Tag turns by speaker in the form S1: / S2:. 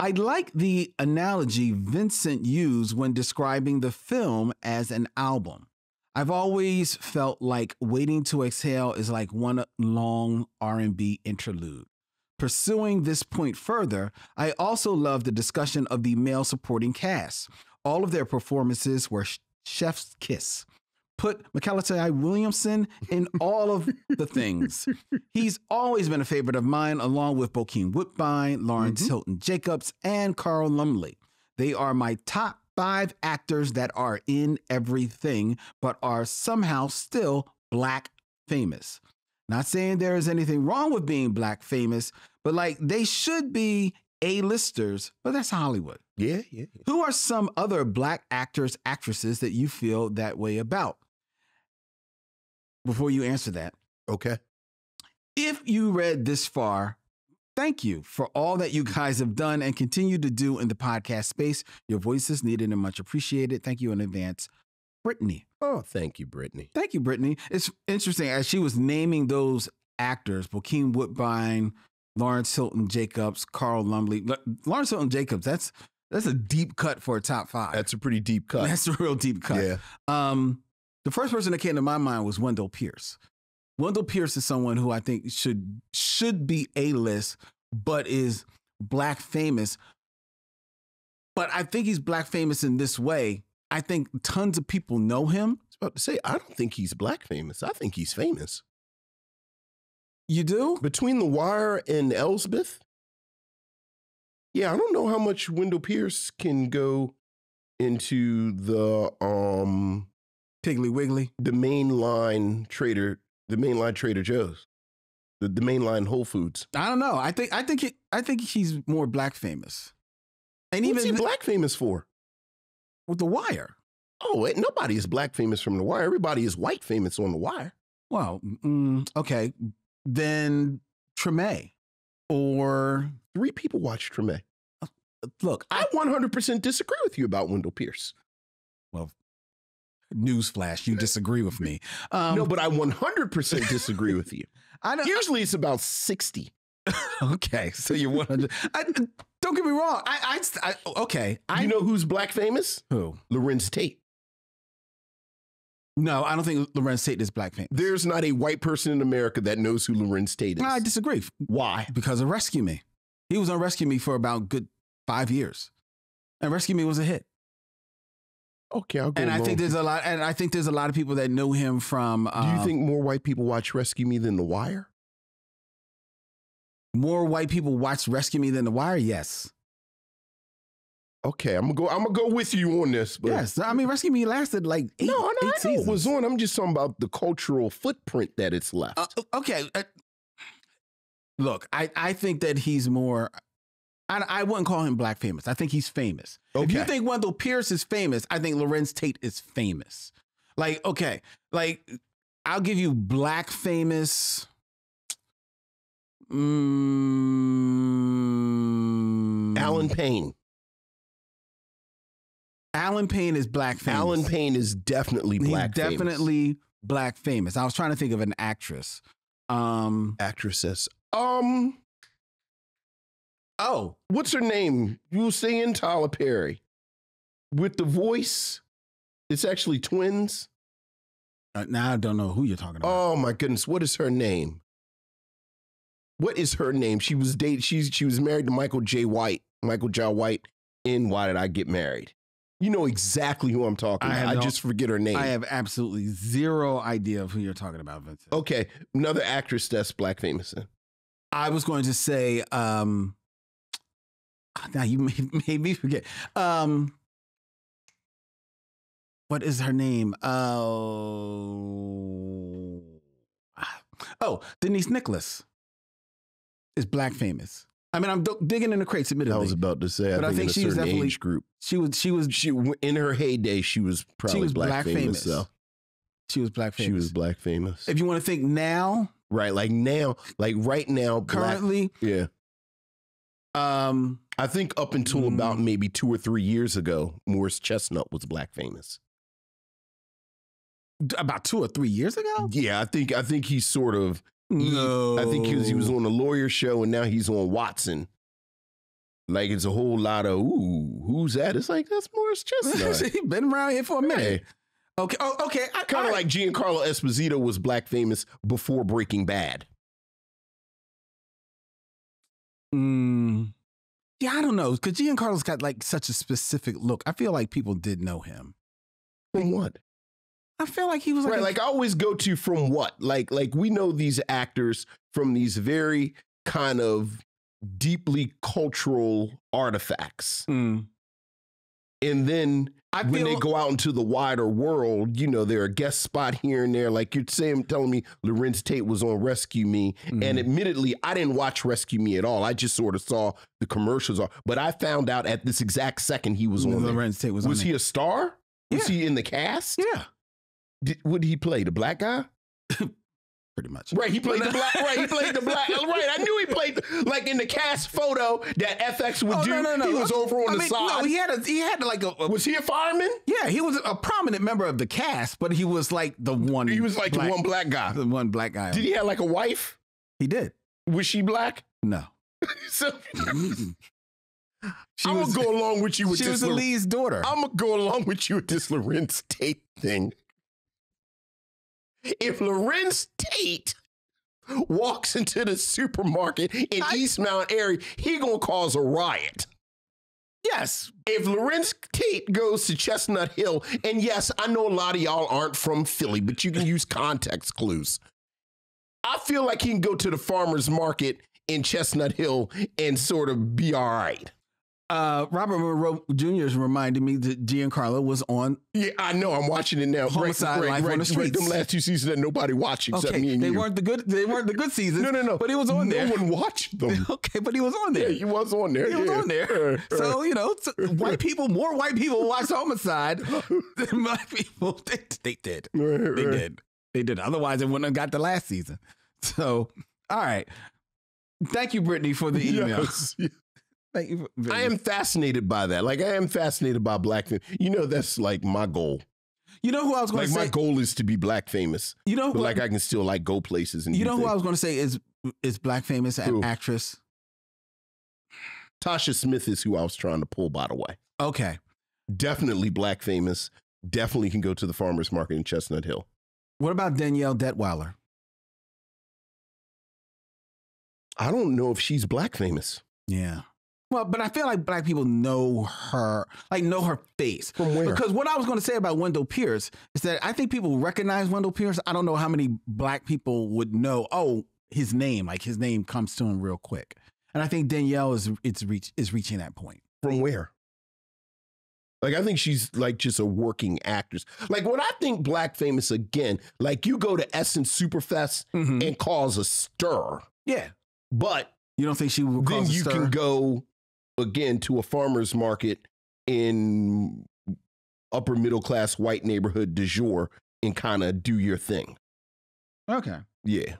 S1: I like the analogy Vincent used when describing the film as an album. I've always felt like Waiting to Exhale is like one long R&B interlude. Pursuing this point further, I also love the discussion of the male supporting cast. All of their performances were chef's kiss. Put Macaulay Williamson in all of the things. He's always been a favorite of mine, along with Bokeem Woodbine, Larenz Hilton Jacobs, and Carl Lumbly. They are my top 5 actors that are in everything, but are somehow still Black famous. Not saying there is anything wrong with being Black famous, but like they should be A-listers, but that's Hollywood.
S2: Yeah.
S1: Who are some other Black actors, actresses that you feel that way about? Before you answer that.
S2: Okay.
S1: If you read this far, thank you for all that you guys have done and continue to do in the podcast space. Your voice is needed and much appreciated. Thank you in advance. Brittany.
S2: Oh, thank you, Brittany.
S1: Thank you, Brittany. It's interesting as she was naming those actors, Bokeem Woodbine, Larenz Hilton Jacobs, Carl Lumbly. Larenz Hilton Jacobs, that's a deep cut for a top 5.
S2: That's a pretty deep cut.
S1: That's a real deep cut.
S2: Yeah.
S1: The first person that came to my mind was Wendell Pierce. Wendell Pierce is someone who I think should be A-list, but is Black famous. But I think he's Black famous in this way. I think tons of people know him.
S2: I was about to say, I don't think he's Black famous. I think he's famous.
S1: You do?
S2: Between The Wire and Elsbeth? Yeah, I don't know how much Wendell Pierce can go into the
S1: Piggly Wiggly,
S2: the mainline Trader Joe's, the mainline Whole Foods.
S1: I don't know. I think he's more Black famous. And
S2: What's
S1: even
S2: he Black famous for?
S1: With The Wire.
S2: Oh, nobody is Black famous from The Wire. Everybody is white famous on The Wire.
S1: Well, okay. Then Treme or
S2: 3 people watch Treme.
S1: Look,
S2: I 100% disagree with you about Wendell Pierce.
S1: Well, newsflash, you disagree with me.
S2: No, but I 100% disagree with you.
S1: I know.
S2: Usually it's about 60.
S1: Okay, so you're 100. Don't get me wrong. Okay.
S2: You know who's Black famous?
S1: Who?
S2: Larenz Tate.
S1: No, I don't think Larenz Tate is Black famous.
S2: There's not a white person in America that knows who Larenz Tate is.
S1: No, I disagree.
S2: Why?
S1: Because of Rescue Me. He was on Rescue Me for about good 5 years, and Rescue Me was a hit.
S2: Okay, I'll go.
S1: And I think there's a lot of people that know him from.
S2: Do you think more white people watch Rescue Me than The Wire?
S1: More white people watch Rescue Me than The Wire? Yes.
S2: Okay, I'm gonna go with you on this. But
S1: yes, I mean Rescue Me lasted like eight
S2: I know
S1: seasons.
S2: it was on. I'm just talking about the cultural footprint that it's left.
S1: Okay, look, I think that he's more. I wouldn't call him Black famous. I think he's famous.
S2: Okay.
S1: If you think Wendell Pierce is famous, I think Larenz Tate is famous. Like, okay, like I'll give you Black famous.
S2: Alan Payne.
S1: Alan Payne is Black famous.
S2: Alan Payne is definitely Black famous.
S1: Definitely Black famous. I was trying to think of an actress.
S2: Actresses. Oh, what's her name? You were saying Tyler Perry. With the voice, it's actually twins.
S1: Now I don't know who you're talking about.
S2: Oh my goodness, what is her name? What is her name? She was she was married to Michael J. White in Why Did I Get Married? You know exactly who I'm talking about. I just forget her name.
S1: I have absolutely zero idea of who you're talking about, Vincent.
S2: Okay, another actress that's Black famous.
S1: I was going to say, now you made me forget. What is her name? Denise Nicholas is Black famous. I mean, I'm digging in the crates, admittedly.
S2: I was about to say,
S1: but I think she was definitely
S2: age group.
S1: She
S2: in her heyday. She was probably Black famous. So.
S1: She was Black famous.
S2: She was Black famous.
S1: If you want to think now,
S2: right? Like right now,
S1: currently,
S2: yeah. I think up until about maybe 2 or 3 years ago, Morris Chestnut was Black famous.
S1: About 2 or 3 years ago?
S2: Yeah, I think he's sort of.
S1: No,
S2: I think he was on a lawyer show, and now he's on Watson. Like it's a whole lot of, ooh, who's that? It's like, that's Morris Chestnut.
S1: He's been around here for a minute.
S2: Hey.
S1: Okay. Oh, okay.
S2: Kind of like Giancarlo Esposito was black famous before Breaking Bad.
S1: Yeah, I don't know. Because Giancarlo's got like such a specific look. I feel like people did know him.
S2: From what?
S1: I feel like he was like,
S2: right, like I always go to from what? Like we know these actors from these very kind of deeply cultural artifacts. And then when they go out into the wider world, you know, they're a guest spot here and there. Like you're telling me Larenz Tate was on Rescue Me. And admittedly, I didn't watch Rescue Me at all. I just sort of saw the commercials. But I found out at this exact second he was on
S1: Larenz Tate was on
S2: he
S1: there.
S2: a star? Was he in the cast?
S1: Yeah.
S2: What did he play? The black guy?
S1: Pretty much.
S2: Right, he played the black. Right, he played the black. Right, I knew he played like in the cast photo that FX would do. No. He was over on the side.
S1: No, he had like a.
S2: Was he a fireman?
S1: Yeah, he was a prominent member of the cast, but he was like the one.
S2: He was like the one black guy.
S1: The one black guy.
S2: Did he have like a wife?
S1: He did.
S2: Was she black?
S1: No.
S2: So. I'm going to go along with you with this.
S1: She was the lead's daughter.
S2: I'm going to go along with you with this Larenz Tate thing. If Larenz Tate walks into the supermarket in East Mount area, he going to cause a riot.
S1: Yes.
S2: If Larenz Tate goes to Chestnut Hill, and yes, I know a lot of y'all aren't from Philly, but you can use context clues. I feel like he can go to the farmer's market in Chestnut Hill and sort of be all right.
S1: Robert Monroe Jr. is reminding me that Giancarlo was on.
S2: Yeah, I know. I'm watching it now.
S1: Homicide Life on the Streets.
S2: Them last 2 seasons that nobody watched except me and
S1: you. They weren't the good seasons.
S2: No.
S1: But he was on there.
S2: No one watched them.
S1: Okay, but he was on there.
S2: Yeah, he was on there.
S1: He was on there. So, you know, more white people watched Homicide than black people. They did. They did. Otherwise, it wouldn't have got the last season. So, all right. Thank you, Brittany, for the email.
S2: Yes. I am fascinated by that. Like, I am fascinated by black famous. You know, that's like my goal.
S1: You know who I was going to say?
S2: My goal is to be black famous.
S1: You know,
S2: but like I can still like go places and.
S1: You know who I was going to say is black famous actress?
S2: Tasha Smith is who I was trying to pull, by the way.
S1: Okay,
S2: definitely black famous. Definitely can go to the farmers market in Chestnut Hill.
S1: What about Danielle Detweiler?
S2: I don't know if she's black famous.
S1: Yeah. Well, but I feel like black people know her face.
S2: From where?
S1: Because what I was going to say about Wendell Pierce is that I think people recognize Wendell Pierce. I don't know how many black people would know, his name. Like his name comes to him real quick. And I think Danielle is reaching that point.
S2: From where? Like, I think she's like just a working actress. Like when I think black famous again, like you go to Essence Superfest and cause a stir.
S1: Yeah.
S2: But
S1: you don't think she would cause a stir?
S2: Then you can go again to a farmer's market in upper middle class white neighborhood du jour and kind of do your thing.
S1: Okay.
S2: Yeah.